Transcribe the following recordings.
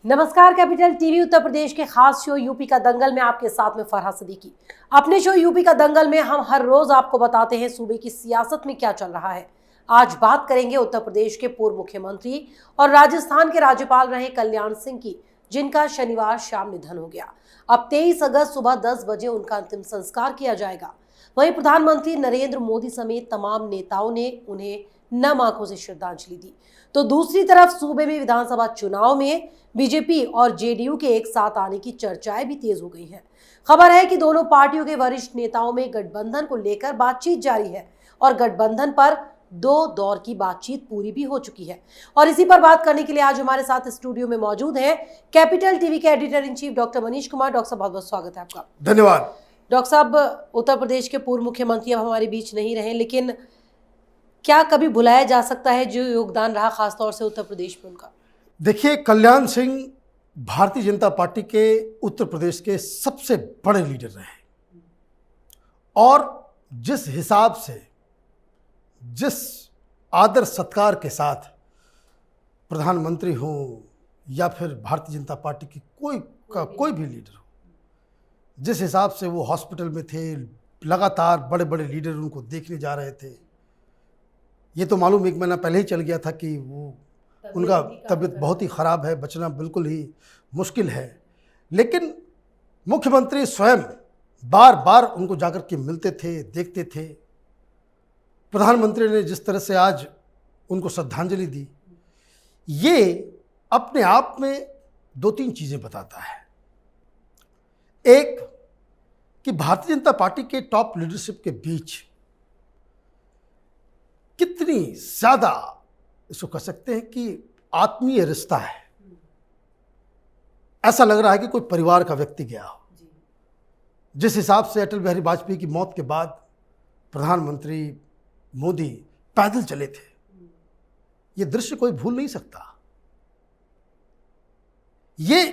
नमस्कार, capital TV Uttar Pradesh के खास शो यूपी का दंगल में आपके साथ में फरहाद सिद्दीकी। अपने शो यूपी का दंगल में हम हर रोज आपको बताते हैं सूबे की सियासत में क्या चल रहा है। आज बात करेंगे उत्तर प्रदेश के पूर्व मुख्यमंत्री और राजस्थान के राज्यपाल रहे कल्याण सिंह की, जिनका शनिवार शाम निधन हो गया। अब 23 अगस्त सुबह 10 बजे उनका अंतिम संस्कार किया जाएगा। वहीं प्रधानमंत्री नरेंद्र मोदी समेत तमाम नेताओं ने उन्हें नम आंखों से श्रद्धांजलि दी। तो दूसरी तरफ सूबे में विधानसभा चुनाव में बीजेपी और जेडीयू के एक साथ आने की चर्चाएं भी तेज हो गई हैं। खबर है कि दोनों पार्टियों के वरिष्ठ नेताओं में गठबंधन को लेकर बातचीत जारी है और गठबंधन पर 2 दौर की बातचीत पूरी भी हो चुकी है। और इसी पर बात करने के लिए आज हमारे साथ स्टूडियो में मौजूद हैं कैपिटल टीवी के editor in chief doctor Manish Kumar. Doctor साहब, बहुत बहुत स्वागत है आपका। धन्यवाद। डॉक्टर साहब, उत्तर प्रदेश के पूर्व मुख्यमंत्री अब हमारे बीच नहीं रहे, लेकिन क्या कभी भुलाया जा सकता है जो योगदान रहा खासतौर से उत्तर प्रदेश में उनका? देखिए, कल्याण सिंह भारतीय जनता पार्टी के उत्तर प्रदेश के सबसे बड़े लीडर रहे और जिस हिसाब से, जिस आदर सत्कार के साथ प्रधानमंत्री हो या फिर भारतीय जनता पार्टी की कोई भी लीडर हो, जिस हिसाब से वो हॉस्पिटल में थे, लगातार बड़े बड़े लीडर उनको देखने जा रहे थे। ये तो मालूम 1 महीना पहले ही चल गया था कि वो उनका तबीयत बहुत ही ख़राब है, बचना बिल्कुल ही मुश्किल है। लेकिन मुख्यमंत्री स्वयं बार बार उनको जाकर के मिलते थे, देखते थे। प्रधानमंत्री ने जिस तरह से आज उनको श्रद्धांजलि दी, ये अपने आप में 2-3 चीज़ें बताता है। एक कि भारतीय जनता पार्टी के टॉप लीडरशिप के बीच कितनी ज़्यादा, इसको कह सकते हैं कि आत्मीय रिश्ता है। ऐसा लग रहा है कि कोई परिवार का व्यक्ति गया हो। जिस हिसाब से अटल बिहारी वाजपेयी की मौत के बाद प्रधानमंत्री मोदी पैदल चले थे, ये दृश्य कोई भूल नहीं सकता। ये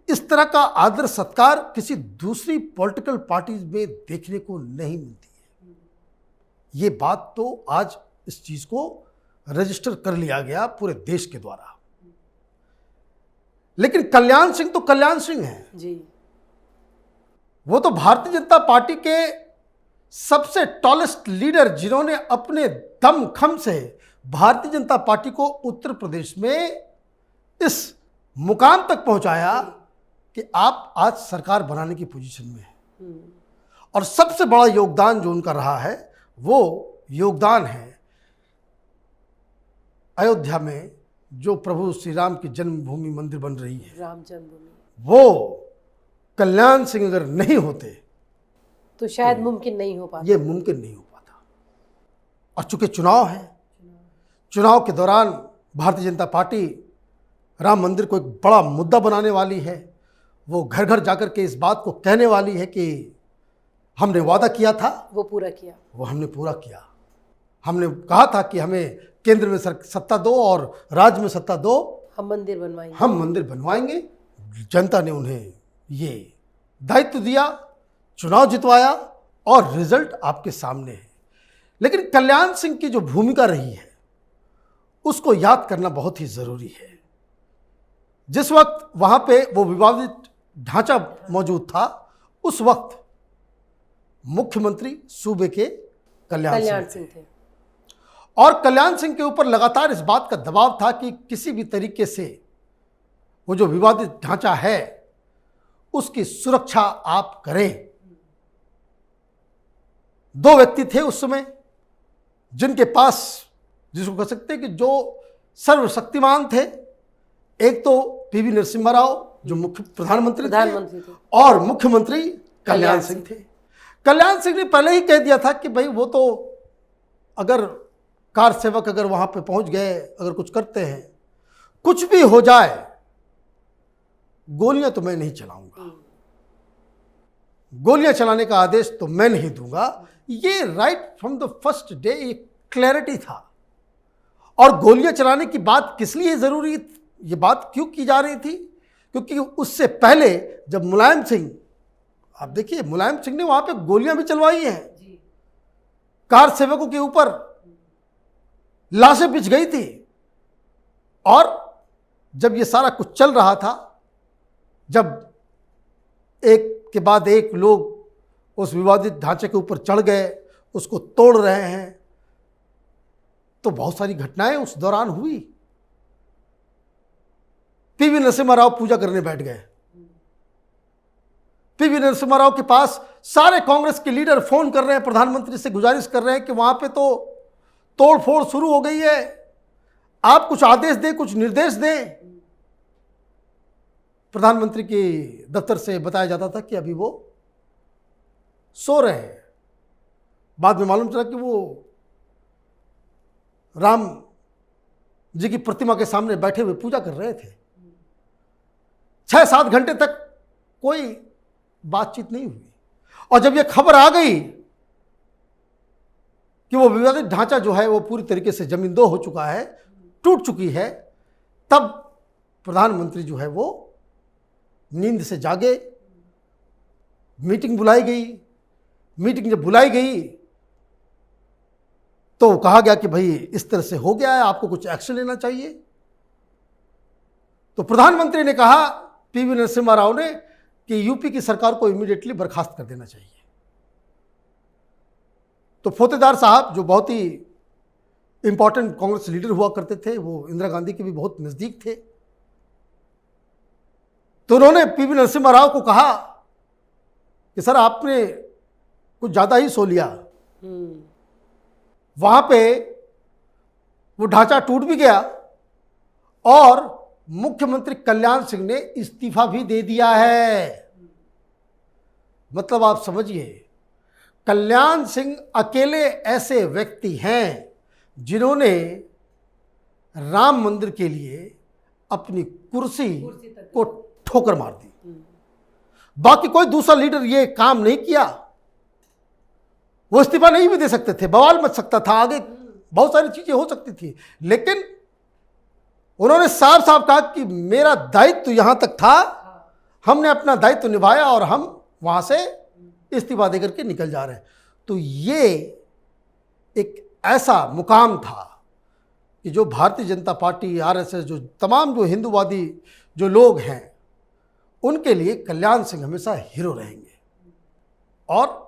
इस तरह का आदर सत्कार किसी दूसरी पॉलिटिकल पार्टी में देखने को नहीं मिलती है। ये बात तो आज इस चीज को रजिस्टर कर लिया गया पूरे देश के द्वारा। लेकिन कल्याण सिंह तो कल्याण सिंह हैं जी। वो तो भारतीय जनता पार्टी के सबसे टॉलेस्ट लीडर, जिन्होंने अपने दम खम से भारतीय जनता पार्टी को उत्तर प्रदेश में इस मुकाम तक पहुंचाया कि आप आज सरकार बनाने की पोजीशन में हैं। और सबसे बड़ा योगदान जो उनका रहा है, वो योगदान है अयोध्या में जो प्रभु श्री राम की जन्मभूमि मंदिर बन रही है, राम जन्मभूमि। वो कल्याण सिंह अगर नहीं होते तो शायद मुमकिन नहीं हो पाता, ये मुमकिन नहीं हो पाता। और चूंकि चुनाव है, चुनाव के दौरान भारतीय जनता पार्टी राम मंदिर को एक बड़ा मुद्दा बनाने वाली है। वो घर घर जाकर के इस बात को कहने वाली है कि हमने वादा किया था, वो पूरा किया, वो हमने पूरा किया। हमने कहा था कि हमें केंद्र में सत्ता दो और राज्य में सत्ता दो, हम मंदिर बनवाएंगे। जनता ने उन्हें ये दायित्व दिया, चुनाव जितवाया और रिजल्ट आपके सामने है। लेकिन कल्याण सिंह की जो भूमिका रही है उसको याद करना बहुत ही जरूरी है। जिस वक्त वहां पे वो विवादित ढांचा मौजूद था, उस वक्त मुख्यमंत्री सूबे के कल्याण सिंह थे और कल्याण सिंह के ऊपर लगातार इस बात का दबाव था कि किसी भी तरीके से वो जो विवादित ढांचा है उसकी सुरक्षा आप करें। 2 व्यक्ति थे उस समय जिनके पास, जिसको कह सकते हैं कि जो सर्वशक्तिमान थे। एक तो पीवी नरसिम्हा राव जो मुख्य प्रधानमंत्री थे और मुख्यमंत्री कल्याण सिंह थे। कल्याण सिंह ने पहले ही कह दिया था कि भाई वो तो अगर कार सेवक अगर वहां पे पहुंच गए, अगर कुछ करते हैं, कुछ भी हो जाए, गोलियां तो मैं नहीं चलाऊंगा, गोलियां चलाने का आदेश तो मैं नहीं दूंगा। ये right from the first day एक क्लैरिटी था। और गोलियां चलाने की बात किस लिए जरूरी, ये बात क्यों की जा रही थी? क्योंकि उससे पहले जब मुलायम सिंह, आप देखिए मुलायम सिंह ने वहां पे गोलियां भी चलवाई हैं, कार सेवकों के ऊपर लाशें बिछ गई थी। और जब ये सारा कुछ चल रहा था जब एक के बाद एक लोग उस विवादित ढांचे के ऊपर चढ़ गए, उसको तोड़ रहे हैं, तो बहुत सारी घटनाएं उस दौरान हुई। पीवी नरसिम्हा राव पूजा करने बैठ गए। पीवी नरसिम्हा राव के पास सारे कांग्रेस के लीडर फोन कर रहे हैं, प्रधानमंत्री से गुजारिश कर रहे हैं कि वहां पे तो तोड़फोड़ शुरू हो गई है, आप कुछ आदेश दें, कुछ निर्देश दें। प्रधानमंत्री के दफ्तर से बताया जाता था कि अभी वो सो रहे हैं। बाद में मालूम चला कि वो राम जी की प्रतिमा के सामने बैठे हुए पूजा कर रहे थे। 6-7 घंटे तक कोई बातचीत नहीं हुई। और जब ये खबर आ गई कि वो विवादित ढांचा जो है वो पूरी तरीके से जमींदोज हो चुका है, टूट चुकी है, तब प्रधानमंत्री जो है वो नींद से जागे। मीटिंग बुलाई गई। मीटिंग जब बुलाई गई तो कहा गया कि भाई इस तरह से हो गया है, आपको कुछ एक्शन लेना चाहिए। तो प्रधानमंत्री ने कहा पीवी नरसिम्हा राव ने कि यूपी की सरकार को इमीडिएटली बर्खास्त कर देना चाहिए। तो फोतेदार साहब जो बहुत ही इंपॉर्टेंट कांग्रेस लीडर हुआ करते थे, वो इंदिरा गांधी के भी बहुत नजदीक थे, तो उन्होंने पीवी नरसिम्हा राव को कहा कि सर आपने कुछ ज़्यादा ही सो लिया। वहां पे वो ढांचा टूट भी गया और मुख्यमंत्री कल्याण सिंह ने इस्तीफा भी दे दिया है। मतलब आप समझिए, कल्याण सिंह अकेले ऐसे व्यक्ति हैं जिन्होंने राम मंदिर के लिए अपनी कुर्सी को ठोकर मार दी। बाकी कोई दूसरा लीडर ये काम नहीं किया। वो इस्तीफा नहीं भी दे सकते थे, बवाल मच सकता था, आगे बहुत सारी चीजें हो सकती थी, लेकिन उन्होंने साफ साफ कहा कि मेरा दायित्व यहां तक था, हमने अपना दायित्व निभाया और हम वहां से इस्तीफा देकर के निकल जा रहे हैं। तो ये एक ऐसा मुकाम था कि जो भारतीय जनता पार्टी, आरएसएस, जो तमाम जो हिंदूवादी जो लोग हैं, उनके लिए कल्याण सिंह हमेशा हीरो रहेंगे। और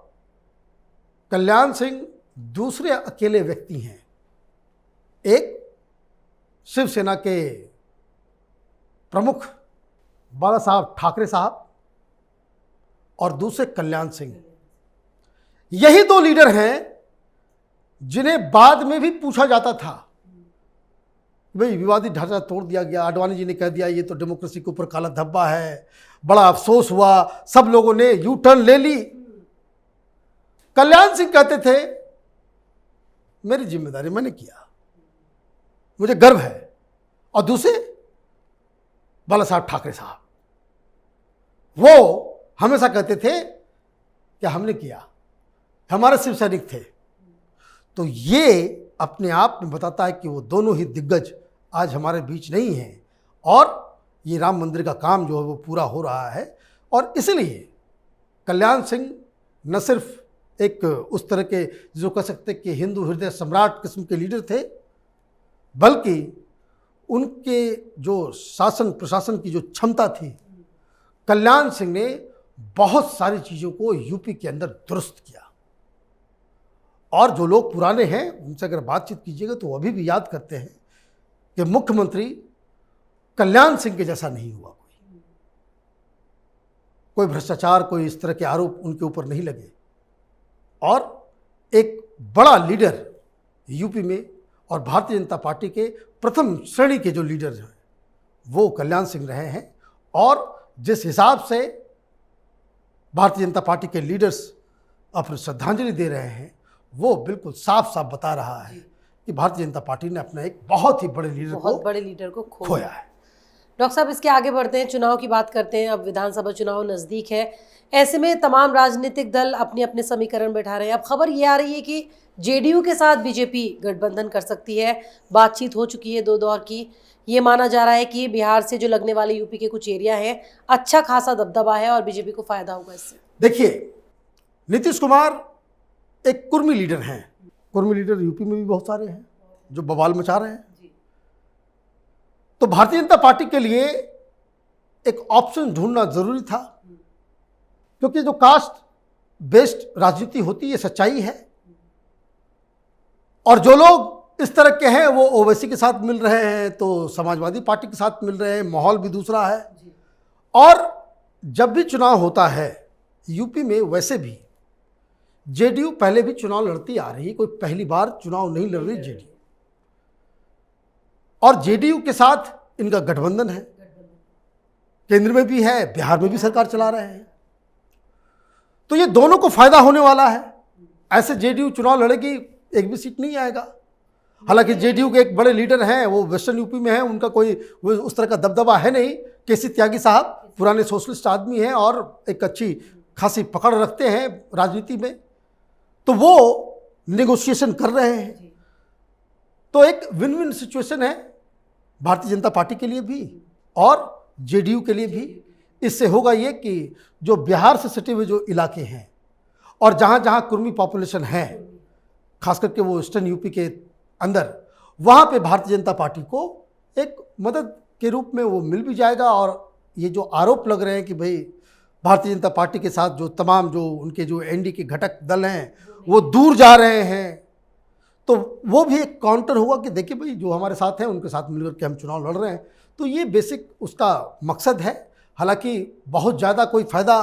कल्याण सिंह दूसरे अकेले व्यक्ति हैं, एक शिवसेना के प्रमुख बाला साहब ठाकरे साहब और दूसरे कल्याण सिंह। यही दो लीडर हैं जिन्हें बाद में भी पूछा जाता था, भाई विवादित ढांचा तोड़ दिया गया, आडवाणी जी ने कह दिया ये तो डेमोक्रेसी के ऊपर काला धब्बा है, बड़ा अफसोस हुआ, सब लोगों ने यू टर्न ले ली। कल्याण सिंह कहते थे मेरी जिम्मेदारी मैंने किया, मुझे गर्व है। और दूसरे बाला साहब ठाकरे साहब, वो हमेशा कहते थे कि हमने किया, हमारे शिव सैनिक थे। तो ये अपने आप में बताता है कि वो दोनों ही दिग्गज आज हमारे बीच नहीं हैं और ये राम मंदिर का काम जो है वो पूरा हो रहा है। और इसलिए कल्याण सिंह न सिर्फ एक उस तरह के जो कह सकते कि हिंदू हृदय सम्राट किस्म के लीडर थे, बल्कि उनके जो शासन प्रशासन की जो क्षमता थी, कल्याण सिंह ने बहुत सारी चीज़ों को यूपी के अंदर दुरुस्त किया। और जो लोग पुराने हैं उनसे अगर बातचीत कीजिएगा तो वो अभी भी याद करते हैं कि मुख्यमंत्री कल्याण सिंह के जैसा नहीं हुआ। कोई भ्रष्टाचार, कोई इस तरह के आरोप उनके ऊपर नहीं लगे। और एक बड़ा लीडर यूपी में और भारतीय जनता पार्टी के प्रथम श्रेणी के जो लीडर हैं वो कल्याण सिंह रहे हैं। और जिस हिसाब से भारतीय जनता पार्टी के लीडर्स अपनी श्रद्धांजलि दे रहे हैं, वो बिल्कुल साफ साफ बता रहा है कि भारतीय जनता पार्टी ने अपना एक बहुत ही बड़े लीडर को खोया है। डॉक्टर साहब, इसके आगे बढ़ते हैं, चुनाव की बात करते हैं। अब विधानसभा चुनाव नज़दीक है, ऐसे में तमाम राजनीतिक दल अपने अपने समीकरण बैठा रहे हैं। अब खबर ये आ रही है कि जेडीयू के साथ बीजेपी गठबंधन कर सकती है। बातचीत हो चुकी है 2 दौर की। ये माना जा रहा है कि बिहार से जो लगने वाले यूपी के कुछ एरिया हैं, अच्छा खासा दबदबा है और बीजेपी को फायदा होगा इससे। देखिए, नीतीश कुमार एक कुर्मी लीडर हैं। कुर्मी लीडर यूपी में भी बहुत सारे हैं जो बवाल मचा रहे हैं। तो भारतीय जनता पार्टी के लिए एक ऑप्शन ढूंढना जरूरी था, क्योंकि जो कास्ट बेस्ड राजनीति होती है सच्चाई है, और जो लोग इस तरह के हैं वो ओवैसी के साथ मिल रहे हैं तो समाजवादी पार्टी के साथ मिल रहे हैं, माहौल भी दूसरा है। और जब भी चुनाव होता है यूपी में, वैसे भी जेडीयू पहले भी चुनाव लड़ती आ रही है, कोई पहली बार चुनाव नहीं लड़ रही जेडीयू, और जेडीयू के साथ इनका गठबंधन है, केंद्र में भी है, बिहार में भी सरकार चला रहे हैं, तो ये दोनों को फायदा होने वाला है। ऐसे जेडीयू चुनाव लड़ेगी, एक भी सीट नहीं आएगा। हालांकि जेडीयू के एक बड़े लीडर हैं, वो वेस्टर्न यूपी में है, उनका कोई उस तरह का दबदबा है नहीं। केसी त्यागी साहब पुराने सोशलिस्ट आदमी हैं और एक अच्छी खासी पकड़ रखते हैं राजनीति में, तो वो नेगोशिएशन कर रहे हैं। तो एक विन विन सिचुएशन है भारतीय जनता पार्टी के लिए भी और जेडीयू के लिए भी। इससे होगा ये कि जो बिहार से सटे हुए जो इलाके हैं और जहाँ जहाँ कुर्मी पॉपुलेशन है, खास करके वो ईस्टर्न यूपी के अंदर, वहाँ पे भारतीय जनता पार्टी को एक मदद के रूप में वो मिल भी जाएगा। और ये जो आरोप लग रहे हैं कि भाई भारतीय जनता पार्टी के साथ जो तमाम जो उनके जो एनडीए के घटक दल हैं वो दूर जा रहे हैं, तो वो भी एक काउंटर होगा कि देखिए भाई जो हमारे साथ हैं उनके साथ मिलकर के हम चुनाव लड़ रहे हैं। तो ये बेसिक उसका मकसद है। हालांकि बहुत ज़्यादा कोई फ़ायदा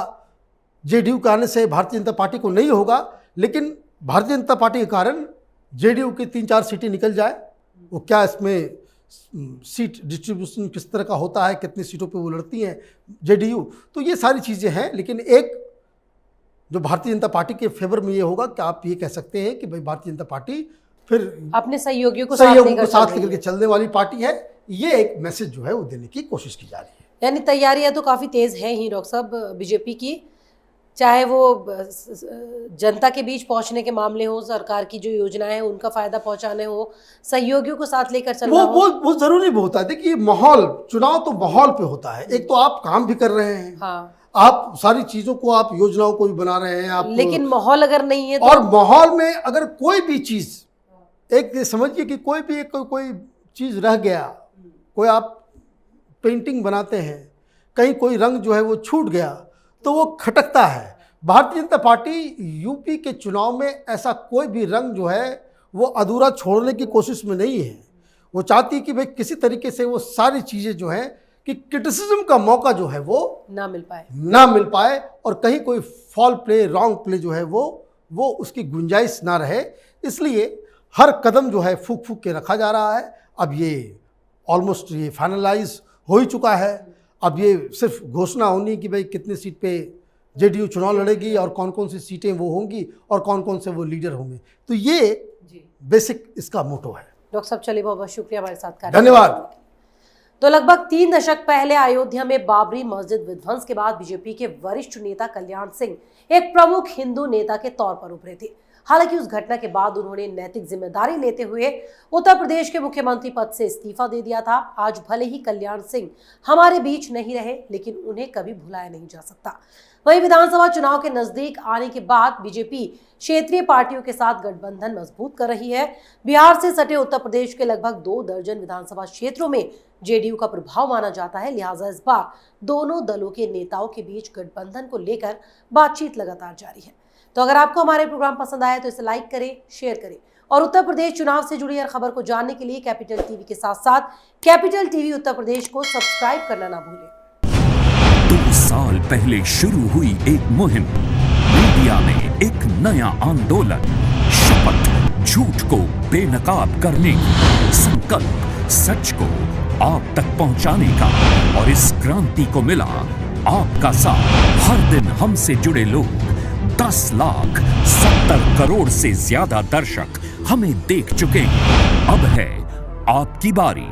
जेडीयू के आने से भारतीय जनता पार्टी को नहीं होगा, लेकिन भारतीय जनता पार्टी के कारण जेडीयू की 3-4 सीटें निकल जाए, वो क्या इसमें सीट डिस्ट्रीब्यूशन किस तरह का होता है, कितनी सीटों पे वो लड़ती हैं जेडीयू, तो ये सारी चीज़ें हैं। लेकिन एक जो भारतीय जनता पार्टी के फेवर में ये होगा कि आप ये कह सकते हैं कि भाई भारतीय जनता पार्टी फिर अपने सहयोगियों को साथ लेकर के चलने वाली पार्टी है। ये एक मैसेज जो है वो देने की कोशिश की जा रही है। यानी तैयारियां तो काफ़ी तेज़ हैं ही डॉक्टर साहब बीजेपी की, चाहे वो जनता के बीच पहुंचने के मामले हो, सरकार की जो योजनाएं हैं उनका फ़ायदा पहुंचाने हो, सहयोगियों को साथ लेकर चलना वो ज़रूरी भी होता है। देखिए माहौल, चुनाव तो माहौल पे होता है। एक तो आप काम भी कर रहे हैं, हाँ, आप सारी चीज़ों को, आप योजनाओं को भी बना रहे हैं आप, लेकिन माहौल अगर नहीं है तो, और माहौल में अगर कोई भी चीज़, एक समझिए कि कोई भी कोई चीज़ रह गया, कोई आप पेंटिंग बनाते हैं, कहीं कोई रंग जो है वो छूट गया तो वो खटकता है। भारतीय जनता पार्टी यूपी के चुनाव में ऐसा कोई भी रंग जो है वो अधूरा छोड़ने की कोशिश में नहीं है। वो चाहती है कि भाई किसी तरीके से वो सारी चीज़ें जो हैं कि क्रिटिसिज्म का मौका जो है वो ना मिल पाए और कहीं कोई फॉल प्ले, रॉन्ग प्ले जो है वो उसकी गुंजाइश ना रहे। इसलिए हर कदम जो है फूक फूक के रखा जा रहा है। अब ये ऑलमोस्ट ये फाइनलाइज हो ही चुका है। अब ये सिर्फ घोषणा होनी कि भाई कितनी सीट पे जेडीयू चुनाव लड़ेगी और कौन कौन सी सीटें वो होंगी और कौन कौन से वो लीडर होंगे। तो ये बेसिक इसका मोटो है। डॉक्टर साहब चलिए, बहुत बहुत शुक्रिया हमारे साथ। धन्यवाद। तो लगभग 3 दशक पहले अयोध्या में बाबरी मस्जिद विध्वंस के बाद बीजेपी के वरिष्ठ नेता कल्याण सिंह एक प्रमुख हिंदू नेता के तौर पर उभरे थे। हालांकि उस घटना के बाद उन्होंने नैतिक जिम्मेदारी लेते हुए उत्तर प्रदेश के मुख्यमंत्री पद से इस्तीफा दे दिया था। आज भले ही कल्याण सिंह हमारे बीच नहीं रहे, लेकिन उन्हें कभी भुलाया नहीं जा सकता। वहीं विधानसभा चुनाव के नजदीक आने के बाद बीजेपी क्षेत्रीय पार्टियों के साथ गठबंधन मजबूत कर रही है। बिहार से सटे उत्तर प्रदेश के लगभग 2 दर्जन विधानसभा क्षेत्रों में जेडीयू का प्रभाव माना जाता है। लिहाजा इस बार दोनों दलों के नेताओं के बीच गठबंधन को लेकर बातचीत लगातार जारी है। तो अगर आपको हमारे प्रोग्राम पसंद आए तो इसे लाइक करें, शेयर करें और उत्तर प्रदेश चुनाव से जुड़ी हर खबर को जानने के लिए कैपिटल टीवी के साथ साथ कैपिटल टीवी उत्तर प्रदेश को सब्सक्राइब करना ना भूलें। 2 साल पहले शुरू हुई एक मुहिम, मीडिया में एक नया आंदोलन, शपथ झूठ को बेनकाब करने की, संकल्प सच को आप तक पहुंचाने का। और इस क्रांति को मिला आपका साथ। हर दिन हमसे जुड़े लोग, 10,70 करोड़ से ज्यादा दर्शक हमें देख चुके हैं। अब है आपकी बारी।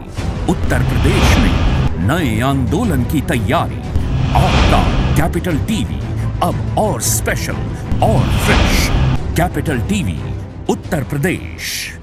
उत्तर प्रदेश में नए आंदोलन की तैयारी। आपका कैपिटल टीवी अब और स्पेशल और fresh. Capital TV Uttar Pradesh.